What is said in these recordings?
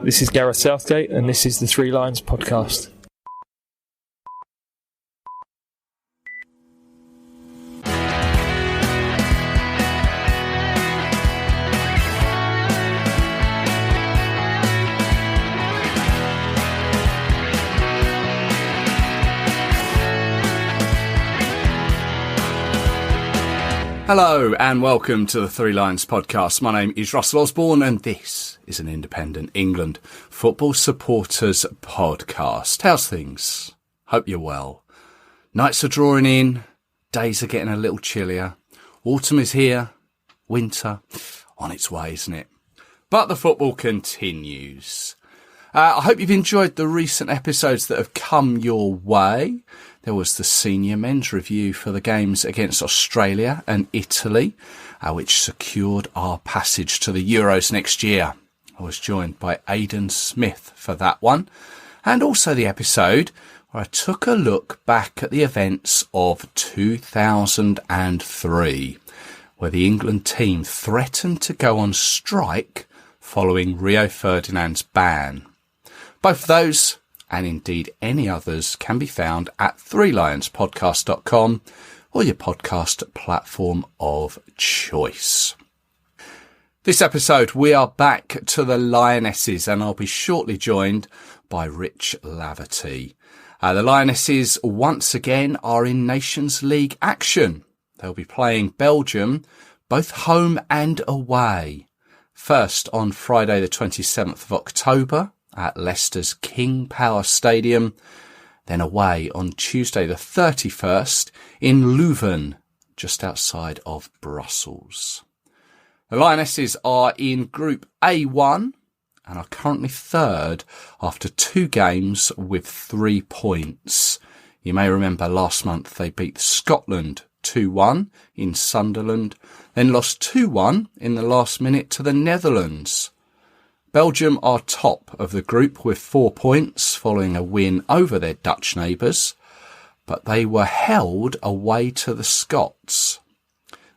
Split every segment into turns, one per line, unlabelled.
This is Gareth Southgate, and this is the Three Lions podcast.
Hello and welcome to the Three Lions podcast. My name is Russell Osborne and this is an independent England football supporters podcast. How's things? Hope you're well. Nights are drawing in, days are getting a little chillier. Autumn is here, winter on its way, isn't it? But the football continues. I hope you've enjoyed the recent episodes that have come your way. There was the senior men's review for the games against Australia and Italy, which secured our passage to the Euros next year. I was joined by Aidan Smith for that one, and also the episode where I took a look back at the events of 2003, where the England team threatened to go on strike following Rio Ferdinand's ban. Both of those, and indeed any others, can be found at threelionspodcast.com or your podcast platform of choice. This episode, we are back to the Lionesses, and I'll be shortly joined by Rich Laverty. The Lionesses, once again, are in Nations League action. They'll be playing Belgium, both home and away. First on Friday the 27th of October, at Leicester's King Power Stadium, then away on Tuesday the 31st in Leuven, just outside of Brussels. The Lionesses are in Group A1 and are currently third after 2 games with 3 points. You may remember last month they beat Scotland 2-1 in Sunderland, then lost 2-1 in the last minute to the Netherlands. Belgium are top of the group with 4 points following a win over their Dutch neighbours, but they were held away to the Scots.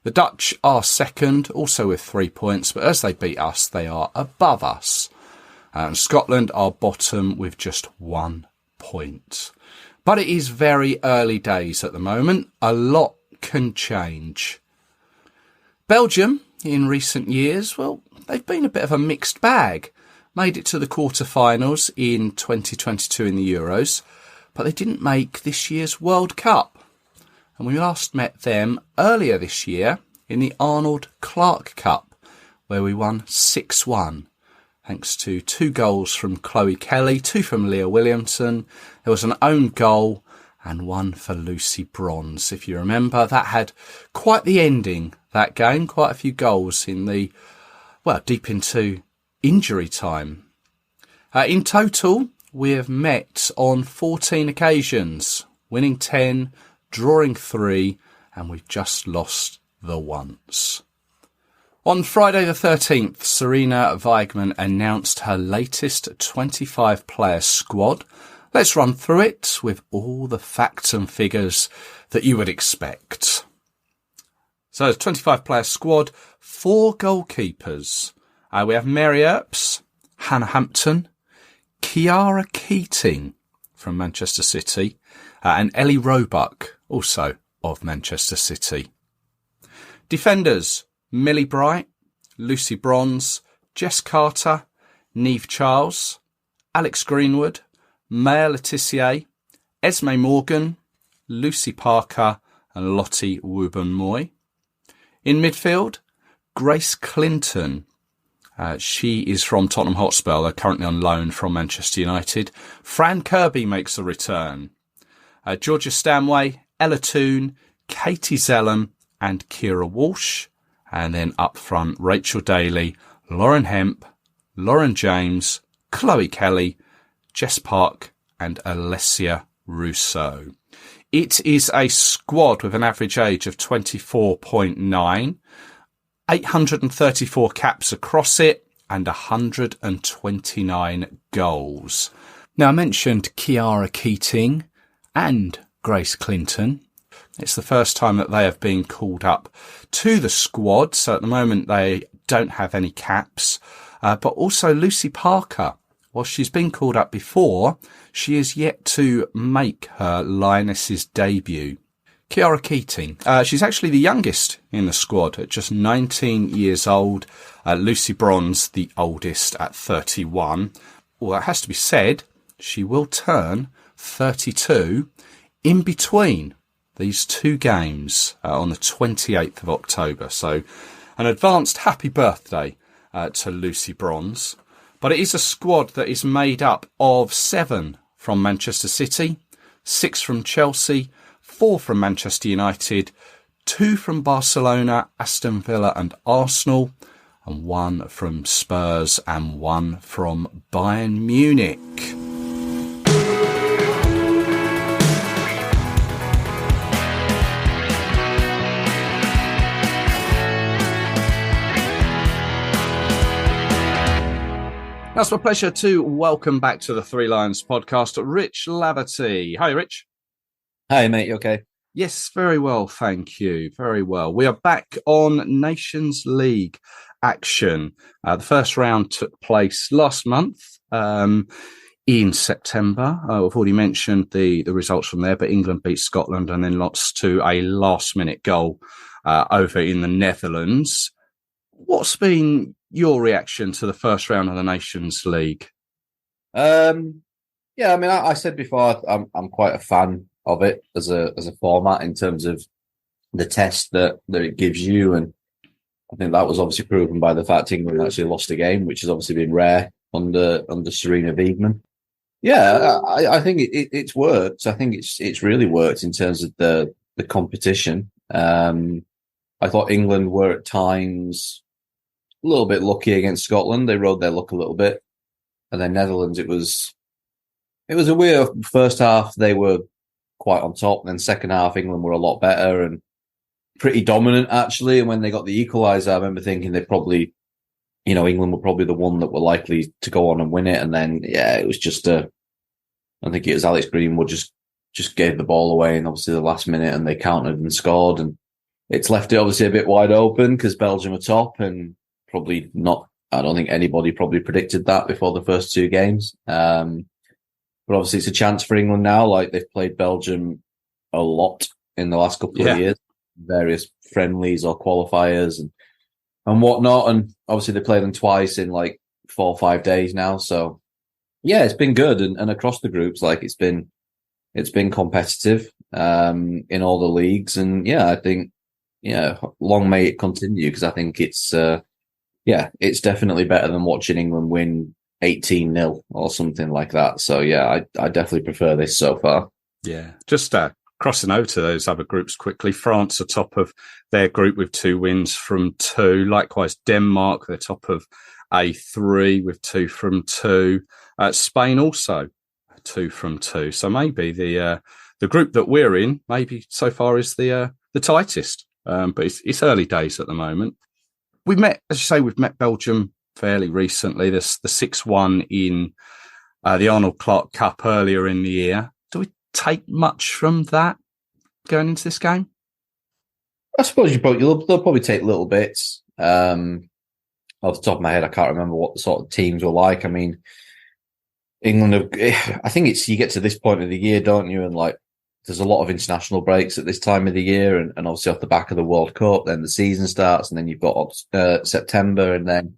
The Dutch are second, also with 3 points, but as they beat us, they are above us. And Scotland are bottom with just 1 point. But it is very early days at the moment. A lot can change. Belgium, in recent years, well, they've been a bit of a mixed bag. Made it to the quarter-finals in 2022 in the Euros, but they didn't make this year's World Cup. And we last met them earlier this year in the Arnold Clark Cup, where we won 6-1, thanks to 2 goals from Chloe Kelly, 2 from Leah Williamson. There was an own goal and 1 for Lucy Bronze. If you remember, that had quite the ending, that game, quite a few goals in the, well, deep into injury time. In total, we have met on 14 occasions, winning 10, drawing 3, and we've just lost the once. On Friday the 13th, Serena Weigmann announced her latest 25-player squad. Let's run through it with all the facts and figures that you would expect. So, 25-player squad, 4 goalkeepers. We have Mary Earps, Hannah Hampton, Kiara Keating from Manchester City, and Ellie Roebuck, also of Manchester City. Defenders, Millie Bright, Lucy Bronze, Jess Carter, Niamh Charles, Alex Greenwood, Maya Letitia, Esme Morgan, Lucy Parker, and Lottie Wubben-Moy. In midfield, Grace Clinton. She is from Tottenham Hotspur. They're currently on loan from Manchester United. Fran Kirby makes a return. Georgia Stanway, Ella Toone, Katie Zellum and Kira Walsh. And then up front, Rachel Daly, Lauren Hemp, Lauren James, Chloe Kelly, Jess Park and Alessia Rousseau. It is a squad with an average age of 24.9. 834 caps across it and 129 goals. Now, I mentioned Kiara Keating and Grace Clinton. It's the first time that they have been called up to the squad, so at the moment they don't have any caps. But also Lucy Parker while she's been called up before, she is yet to make her Lionesses debut. Kiara Keating, she's actually the youngest in the squad at just 19 years old. Lucy Bronze, the oldest at 31. Well, it has to be said, she will turn 32 in between these two games on the 28th of October. So an advanced happy birthday to Lucy Bronze. But it is a squad that is made up of 7 from Manchester City, 6 from Chelsea, 4 from Manchester United, 2 from Barcelona, Aston Villa and Arsenal, and 1 from Spurs and 1 from Bayern Munich. Now it's my pleasure to welcome back to the Three Lions podcast, Rich Laverty. Hi, Rich.
Hi, mate. You okay?
Yes, very well, thank you. Very well. We are back on Nations League action. The first round took place last month in September. I've already mentioned the results from there, but England beat Scotland and then lost to a last-minute goal over in the Netherlands. What's been your reaction to the first round of the Nations League?
Yeah, I mean, I said before, I'm quite a fan of it as a format in terms of the test that it gives you, and I think that was obviously proven by the fact England actually lost a game, which has obviously been rare under Serena Wiegman. Yeah, I think it's worked. I think it's really worked in terms of the competition. I thought England were at times a little bit lucky against Scotland. They rode their luck a little bit. And then Netherlands, it was a weird first half. They were quite on top. And then second half, England were a lot better and pretty dominant, actually. And when they got the equaliser, I remember thinking they probably, England were probably the one that were likely to go on and win it. And then, yeah, it was just I think it was Alex Greenwood just gave the ball away in obviously the last minute and they countered and scored. And it's left it obviously a bit wide open because Belgium are top and probably not. I don't think anybody probably predicted that before the first two games. But obviously it's a chance for England now. Like they've played Belgium a lot in the last couple of years, various friendlies or qualifiers and whatnot. And obviously they played them twice in like 4 or 5 days now. So yeah, it's been good. And across the groups, like it's been competitive, in all the leagues. And yeah, I think, long may it continue because I think it's definitely better than watching England win 18-0 or something like that. So, yeah, I definitely prefer this so far.
Yeah, just crossing over to those other groups quickly. France are top of their group with 2 wins from 2. Likewise, Denmark, they're top of A3 with 2 from 2. Spain also 2 from 2. So maybe the group that we're in, maybe so far is the tightest. But it's early days at the moment. We've met Belgium fairly recently. There's the 6-1 in the Arnold Clark Cup earlier in the year. Do we take much from that going into this game?
I suppose they'll probably take little bits. Off the top of my head, I can't remember what the sort of teams were like. I mean, England, I think you get to this point of the year, don't you? And like, there's a lot of international breaks at this time of the year, and obviously off the back of the World Cup, then the season starts, and then you've got September, and then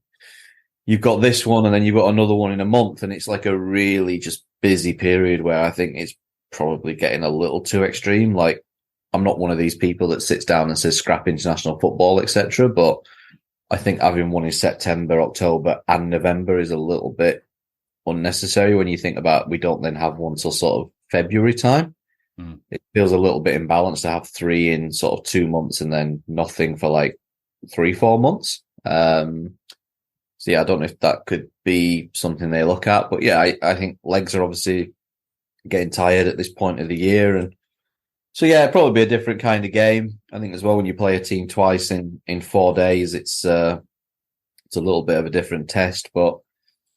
you've got this one, and then you've got another one in a month, and it's like a really just busy period where I think it's probably getting a little too extreme. Like, I'm not one of these people that sits down and says scrap international football, etc., but I think having one in September, October, and November is a little bit unnecessary when you think about we don't then have one till sort of February time. It feels a little bit imbalanced to have 3 in sort of 2 months and then nothing for like 3-4 months. So yeah, I don't know if that could be something they look at, but yeah, I think legs are obviously getting tired at this point of the year. And so yeah, it'd probably be a different kind of game. I think as well, when you play a team twice in 4 days, it's a little bit of a different test, but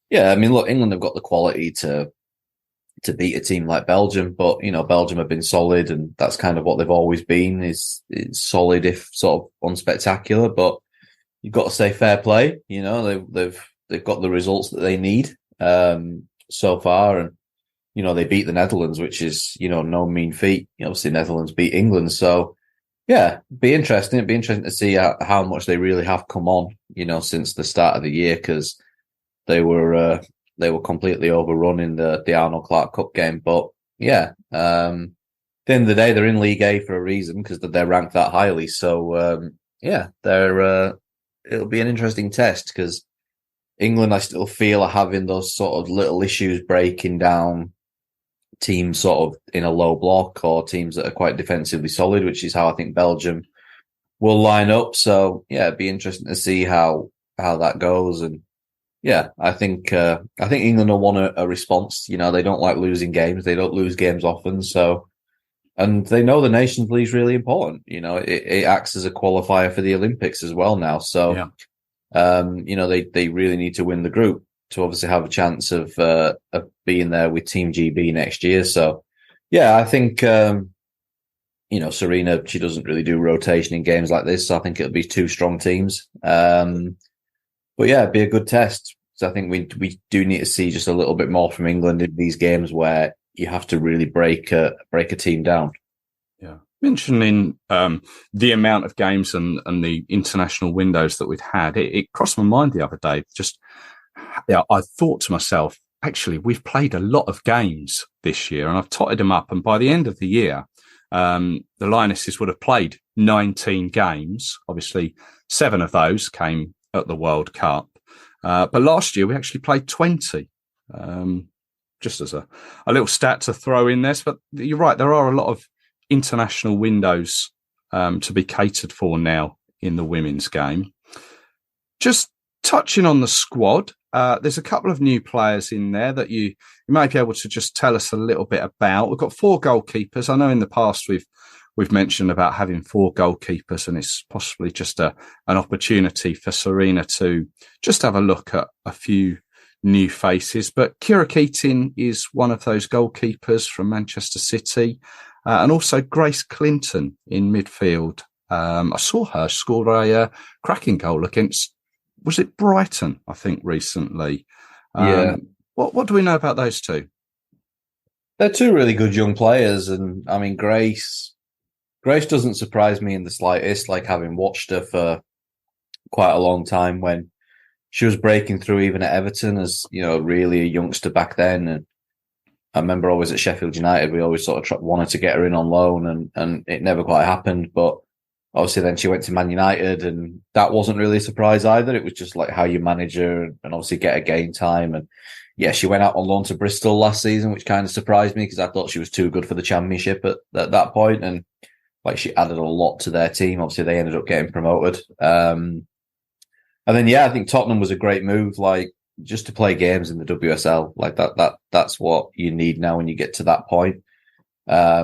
yeah, I mean, look, England have got the quality to beat a team like Belgium, but Belgium have been solid, and that's kind of what they've always been. Is solid if sort of unspectacular, but you've got to say fair play. They've got the results that they need. so far. And, they beat the Netherlands, which is, no mean feat. Obviously, Netherlands beat England. So, yeah, be interesting. It'd be interesting to see how much they really have come on, since the start of the year, because they were completely overrun in the Arnold Clark Cup game. But yeah, at the end of the day, they're in League A for a reason because they're ranked that highly. So yeah, it'll be an interesting test because England, I still feel, are having those sort of little issues breaking down teams sort of in a low block or teams that are quite defensively solid, which is how I think Belgium will line up. So yeah, it'd be interesting to see how that goes. And yeah, I think England will want a response. They don't like losing games. They don't lose games often. So, and they know the Nations League is really important. It acts as a qualifier for the Olympics as well now. So, yeah. They really need to win the group to obviously have a chance of being there with Team GB next year. So, yeah, I think, Serena, she doesn't really do rotation in games like this. So I think it'll be two strong teams. But yeah, it'd be a good test. So I think we do need to see just a little bit more from England in these games where you have to really break a team down.
Yeah. Mentioning the amount of games and the international windows that we've had, it crossed my mind the other day. I thought to myself, actually, we've played a lot of games this year and I've totted them up. And by the end of the year, the Lionesses would have played 19 games. Obviously, 7 of those came at the World Cup. But last year we actually played 20. Just as a little stat to throw in there. But you're right, there are a lot of international windows to be catered for now in the women's game. Just touching on the squad, there's a couple of new players in there that you might be able to just tell us a little bit about. We've got 4 goalkeepers. I know in the past we've mentioned about having 4 goalkeepers, and it's possibly just an opportunity for Serena to just have a look at a few new faces. But Kira Keating is one of those goalkeepers from Manchester City, and also Grace Clinton in midfield. I saw her score a cracking goal against, was it Brighton, I think, recently.
Yeah.
What do we know about those two?
They're 2 really good young players. And I mean, Grace doesn't surprise me in the slightest, like having watched her for quite a long time when she was breaking through even at Everton as, really a youngster back then. And I remember always at Sheffield United, we always sort of wanted to get her in on loan and it never quite happened. But obviously then she went to Man United and that wasn't really a surprise either. It was just like how you manage her and obviously get her game time. And yeah, she went out on loan to Bristol last season, which kind of surprised me because I thought she was too good for the Championship at that point. And like she added a lot to their team. Obviously, they ended up getting promoted. And then, yeah, I think Tottenham was a great move, like just to play games in the WSL. Like that's what you need now when you get to that point. I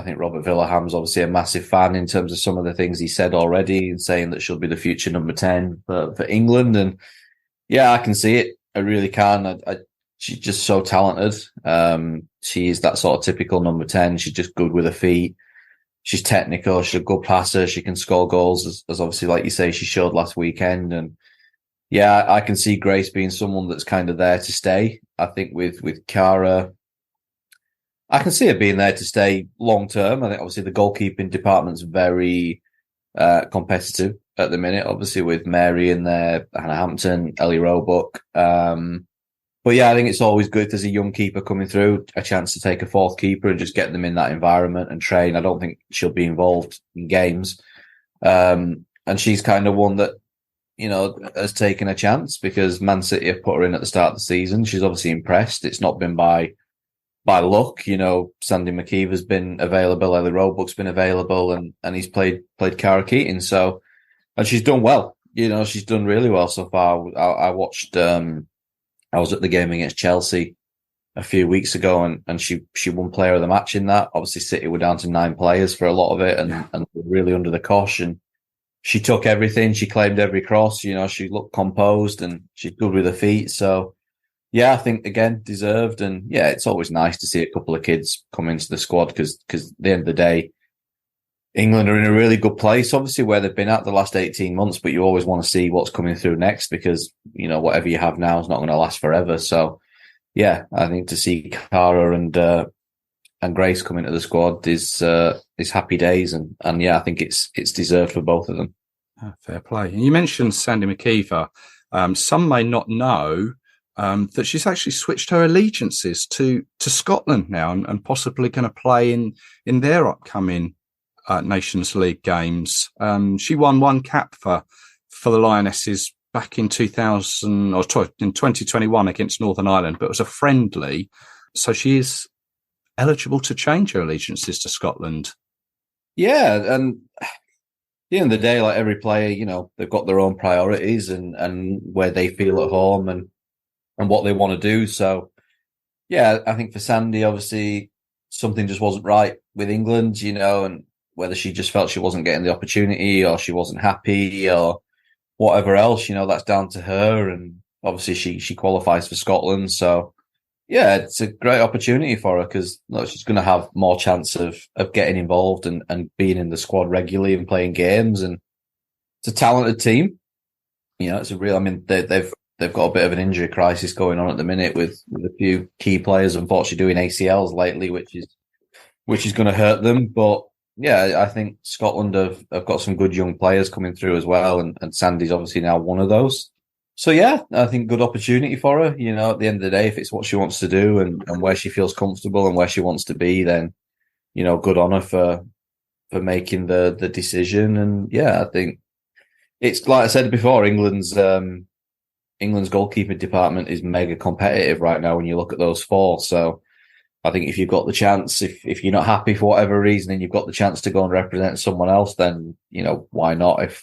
think Robert Villaham's obviously a massive fan in terms of some of the things he said already and saying that she'll be the future number 10 for England. And yeah, I can see it. I really can. She's just so talented. She is that sort of typical number 10. She's just good with her feet. She's technical. She's a good passer. She can score goals, as obviously, like you say, she showed last weekend. And yeah, I can see Grace being someone that's kind of there to stay. I think with Cara, I can see her being there to stay long term. I think obviously the goalkeeping department's very competitive at the minute. Obviously with Mary in there, Hannah Hampton, Ellie Roebuck. But yeah, I think it's always good if there's a young keeper coming through, a chance to take a 4th keeper and just get them in that environment and train. I don't think she'll be involved in games. And she's kind of one that, has taken a chance because Man City have put her in at the start of the season. She's obviously impressed. It's not been by luck. Sandy McKeever's been available, Ellie Roebuck's been available, and he's played Cara Keating. So, and she's done well. She's done really well so far. I watched, I was at the game against Chelsea a few weeks ago and she won player of the match in that. Obviously City were down to 9 players for a lot of it and really under the cosh, and she took everything. She claimed every cross. She looked composed and she's good with her feet. So yeah, I think again, deserved. And yeah, it's always nice to see a couple of kids come into the squad because at the end of the day, England are in a really good place, obviously, where they've been at the last 18 months, but you always want to see what's coming through next because, whatever you have now is not going to last forever. So, yeah, I think to see Cara and Grace come into the squad is happy days, and yeah, I think it's deserved for both of them.
Fair play. And you mentioned Sandy McKeever. Some may not know that she's actually switched her allegiances to Scotland now, and possibly going to play in their upcoming Nations League games. She won one cap for the Lionesses back in 2021 against Northern Ireland, but it was a friendly. So she is eligible to change her allegiances to Scotland.
Yeah, and at the end of the day, like every player, they've got their own priorities and where they feel at home and what they want to do. So, yeah, I think for Sandy, obviously, something just wasn't right with England, and whether she just felt she wasn't getting the opportunity or she wasn't happy or whatever else, that's down to her. And obviously she qualifies for Scotland. So yeah, it's a great opportunity for her because she's going to have more chance of getting involved and being in the squad regularly and playing games. And it's a talented team. It's a real, they've got a bit of an injury crisis going on at the minute with a few key players, unfortunately doing ACLs lately, which is going to hurt them. But yeah, I think Scotland have got some good young players coming through as well, and Sandy's obviously now one of those. So yeah, I think good opportunity for her. At the end of the day, if it's what she wants to do and where she feels comfortable and where she wants to be, then good on her for making the decision. And yeah, I think it's like I said before, England's goalkeeping department is mega competitive right now when you look at those four. So I think if you've got the chance, if you're not happy for whatever reason and you've got the chance to go and represent someone else, then, why not? If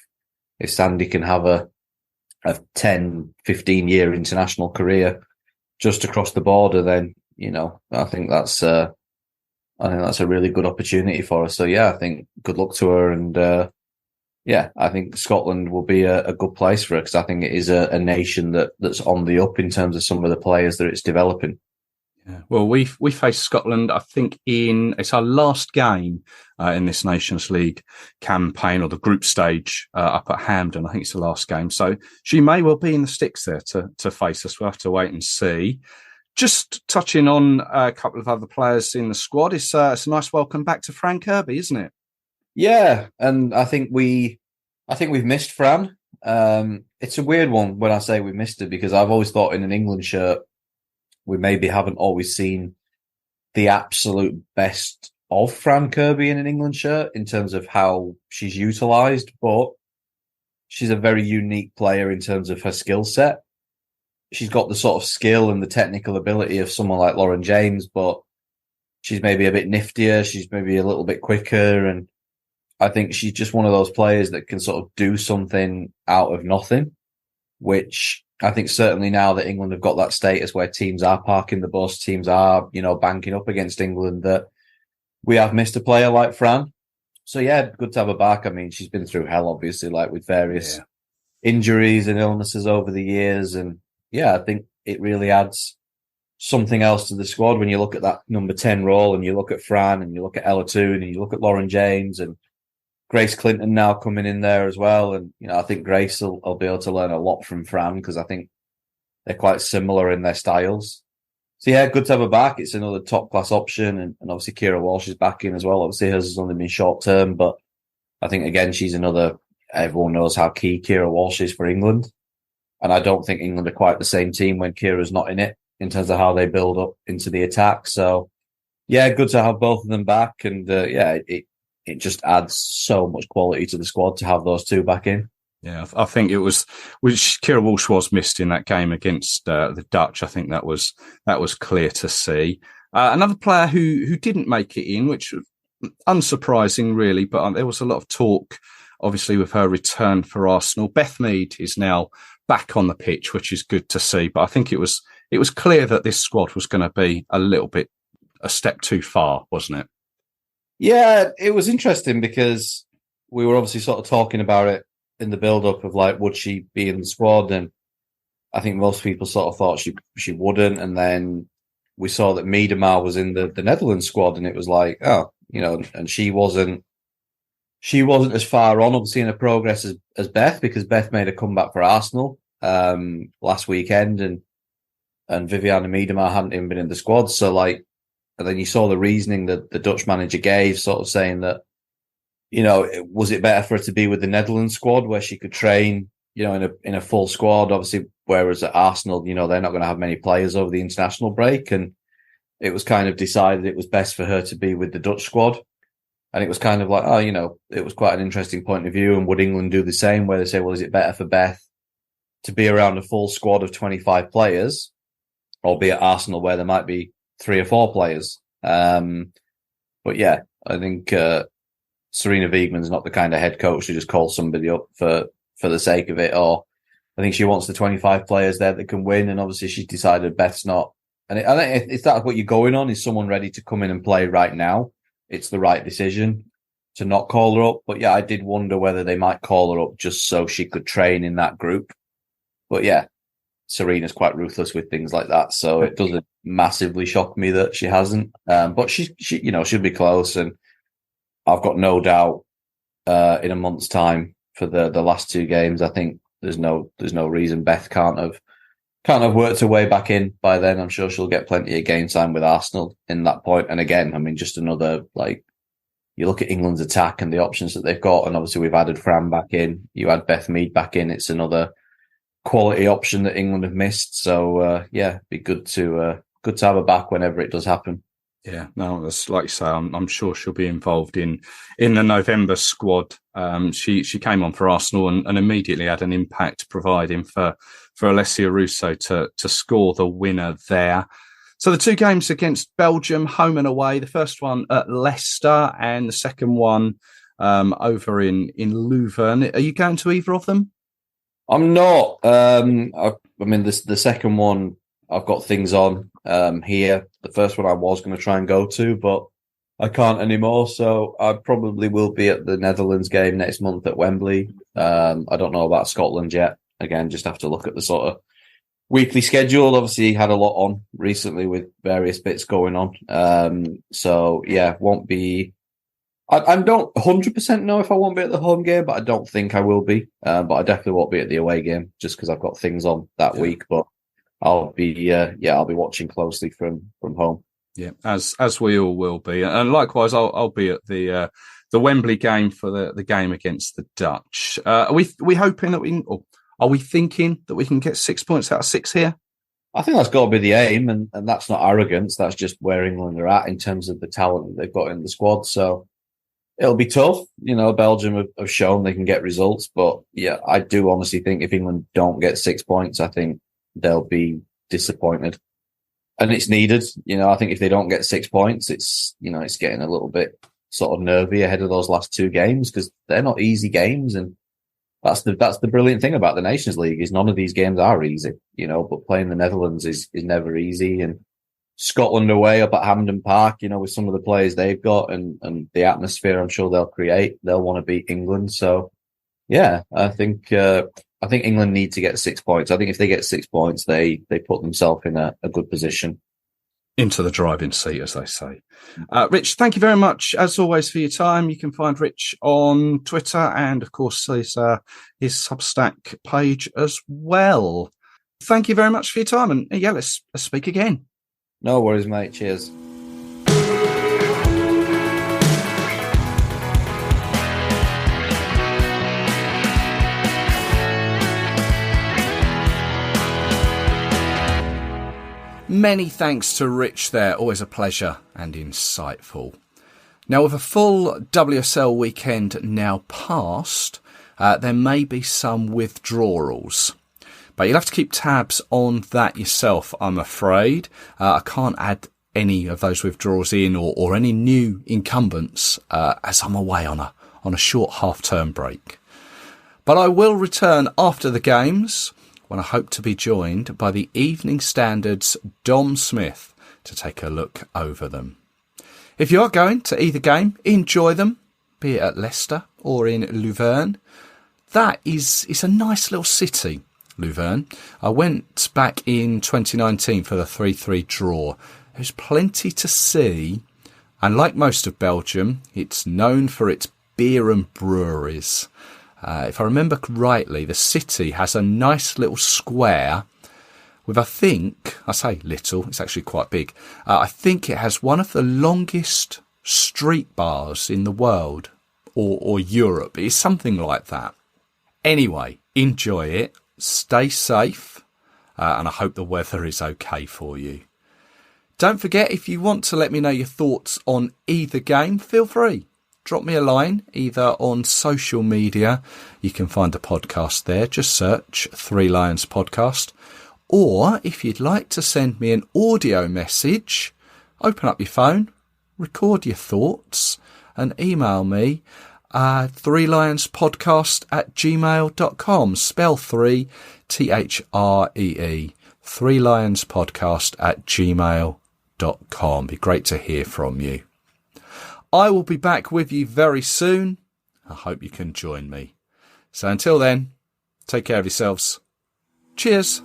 Sandy can have a 10, 15 year international career just across the border, then, I think that's a really good opportunity for her. So yeah, I think good luck to her. And, yeah, I think Scotland will be a good place for her because I think it is a nation that's on the up in terms of some of the players that it's developing.
Yeah. Well, we face Scotland, I think, it's our last game in this Nations League campaign or the group stage up at Hampden. I think it's the last game. So she may well be in the sticks there to face us. We'll have to wait and see. Just touching on a couple of other players in the squad, it's a nice welcome back to Fran Kirby, isn't it?
Yeah, and I think we've missed Fran. It's a weird one when I say we missed her because I've always thought in an England shirt we maybe haven't always seen the absolute best of Fran Kirby in an England shirt in terms of how she's utilised, but she's a very unique player in terms of her skill set. She's got the sort of skill and the technical ability of someone like Lauren James, but she's maybe a bit niftier. She's maybe a little bit quicker. And I think she's just one of those players that can sort of do something out of nothing, which I think certainly now that England have got that status where teams are parking the bus, teams are, banking up against England, that we have missed a player like Fran. So yeah, good to have her back. I mean, she's been through hell, obviously, like with various injuries and illnesses over the years. And yeah, I think it really adds something else to the squad when you look at that number 10 role and you look at Fran and you look at Ella Toone and you look at Lauren James and Grace Clinton now coming in there as well. And, I think Grace will be able to learn a lot from Fran because I think they're quite similar in their styles. So, yeah, good to have her back. It's another top-class option. And obviously, Kira Walsh is back in as well. Obviously, hers has only been short-term. But I think, again, she's another... Everyone knows how key Kira Walsh is for England. And I don't think England are quite the same team when Kira's not in it in terms of how they build up into the attack. So, yeah, good to have both of them back. And, it just adds so much quality to the squad to have those two back in.
Yeah, I think it was, which Kira Walsh was missed in that game against the Dutch. I think that was clear to see. Another player who didn't make it in, which was unsurprising really, but there was a lot of talk, obviously, with her return for Arsenal. Beth Mead is now back on the pitch, which is good to see. But I think it was clear that this squad was going to be a step too far, wasn't it?
Yeah, it was interesting because we were obviously sort of talking about it in the build-up of like, would she be in the squad? And I think most people sort of thought she wouldn't. And then we saw that Miedema was in the Netherlands squad, and it was like, and she wasn't as far on, obviously, in her progress as Beth, because Beth made a comeback for Arsenal last weekend, and and Viviane Miedema hadn't even been in the squad. So and then you saw the reasoning that the Dutch manager gave, sort of saying that, was it better for her to be with the Netherlands squad where she could train, in a full squad, obviously, whereas at Arsenal, they're not going to have many players over the international break. And it was kind of decided it was best for her to be with the Dutch squad. And it was kind of like, it was quite an interesting point of view. And would England do the same, where they say, well, is it better for Beth to be around a full squad of 25 players, or be at Arsenal where there might be 3 or 4 players? But yeah, I think Serena Wiegman's not the kind of head coach to just call somebody up for the sake of it. Or I think she wants the 25 players there that can win. And obviously she's decided Beth's not. And I think if that's what you're going on, is someone ready to come in and play right now, it's the right decision to not call her up. But yeah, I did wonder whether they might call her up just so she could train in that group. But yeah, Serena's quite ruthless with things like that. So it doesn't massively shock me that she hasn't. But she she'll be close. And I've got no doubt in a month's time for the last 2 games, I think there's no reason Beth can't have worked her way back in by then. I'm sure she'll get plenty of game time with Arsenal in that point. And again, I mean, just another, you look at England's attack and the options that they've got, and obviously we've added Fran back in. You add Beth Mead back in. It's another quality option that England have missed. So yeah, be good to have her back whenever it does happen.
Yeah, no, that's like you say. I'm sure she'll be involved in the November squad. She came on for Arsenal and immediately had an impact, providing for Alessia Russo to score the winner there. So the 2 games against Belgium, home and away. The first one at Leicester, and the second one over in Leuven. Are you going to either of them?
I'm not. I mean, the second one, I've got things on here. The first one I was going to try and go to, but I can't anymore. So I probably will be at the Netherlands game next month at Wembley. I don't know about Scotland yet. Again, just have to look at the sort of weekly schedule. Obviously, had a lot on recently with various bits going on. So yeah, won't be. I don't 100% know if I won't be at the home game, but I don't think I will be. But I definitely won't be at the away game just because I've got things on that week. But I'll be I'll be watching closely from home.
Yeah, as we all will be, and likewise, I'll be at the Wembley game for the game against the Dutch. Are we hoping that or are we thinking that we can get 6 points out of 6 here?
I think that's got to be the aim, and that's not arrogance. That's just where England are at in terms of the talent that they've got in the squad. So it'll be tough. Belgium have shown they can get results, but yeah, I do honestly think if England don't get 6 points, I think they'll be disappointed. And it's needed. I think if they don't get 6 points, it's getting a little bit sort of nervy ahead of those last 2 games because they're not easy games. And that's the brilliant thing about the Nations League is none of these games are easy, but playing the Netherlands is never easy. And Scotland away up at Hampden Park, with some of the players they've got and the atmosphere I'm sure they'll create, they'll want to beat England. So yeah, I think England need to get 6 points. I think if they get 6 points, they put themselves in a good position.
Into the driving seat, as they say. Rich, thank you very much, as always, for your time. You can find Rich on Twitter and, of course, his Substack page as well. Thank you very much for your time. And, yeah, let's speak again.
No worries, mate. Cheers.
Many thanks to Rich there. Always a pleasure and insightful. Now, with a full WSL weekend now past, there may be some withdrawals. But you'll have to keep tabs on that yourself, I'm afraid. I can't add any of those withdrawals in or any new incumbents as I'm away on a short half-term break. But I will return after the games, when I hope to be joined by the Evening Standard's Dom Smith to take a look over them. If you are going to either game, enjoy them, be it at Leicester or in Leuven. It's a nice little city, Leuven. I went back in 2019 for the 3-3 draw. There's plenty to see, and like most of Belgium, it's known for its beer and breweries. If I remember rightly, the city has a nice little square with, I think, I say little, it's actually quite big. I think it has one of the longest street bars in the world, or Europe. It's something like that. Anyway, enjoy it, stay safe, and I hope the weather is okay for you. Don't forget, if you want to let me know your thoughts on either game, feel free. Drop me a line, either on social media. You can find the podcast there. Just search 3 Lions Podcast. Or if you'd like to send me an audio message, open up your phone, record your thoughts, and email me 3lionspodcast@gmail.com. Spell 3, THREE. 3lionspodcast@gmail.com. Be great to hear from you. I will be back with you very soon. I hope you can join me. So until then, take care of yourselves. Cheers.